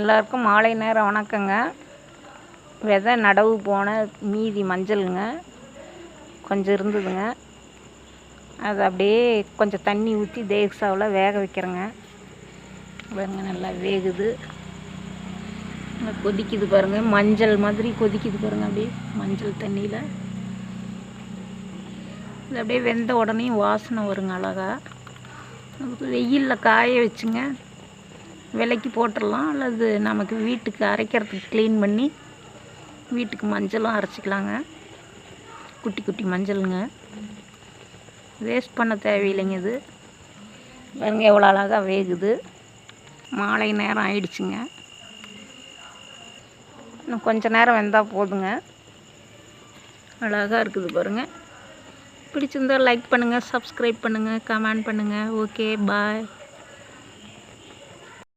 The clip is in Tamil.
எல்லாருக்கும் மாலை நேரம் வணக்கங்க. விதை நடவு போன மீதி மஞ்சளுங்க கொஞ்சம் இருந்ததுங்க. அது அப்படியே கொஞ்சம் தண்ணி ஊற்றி தேக்ஸாவில் வேக வைக்கிறேங்க. பாருங்க நல்லா வேகுது, கொதிக்குது பாருங்கள். மஞ்சள் மாதிரி கொதிக்குது பாருங்கள். அப்படியே மஞ்சள் தண்ணியில் இது அப்படியே வெந்த உடனே வாசனை வருங்க அழகா. வெயிலில் காய வச்சுங்க விலைக்கு போட்டுடலாம், அல்லது நமக்கு வீட்டுக்கு அரைக்கிறதுக்கு க்ளீன் பண்ணி வீட்டுக்கு மஞ்சளும் அரைச்சிக்கலாங்க. குட்டி குட்டி மஞ்சளுங்க, வேஸ்ட் பண்ண தேவையில்லைங்க. இது பாருங்க எவ்வளோ அழகாக வேகுது. மாலை நேரம் ஆயிடுச்சுங்க. இன்னும் கொஞ்சம் நேரம் வெந்தால் போதுங்க. அழகாக இருக்குது பாருங்கள். பிடிச்சிருந்தால் லைக் பண்ணுங்கள், சப்ஸ்கிரைப் பண்ணுங்கள், கமெண்ட் பண்ணுங்கள். ஓகே, பாய்.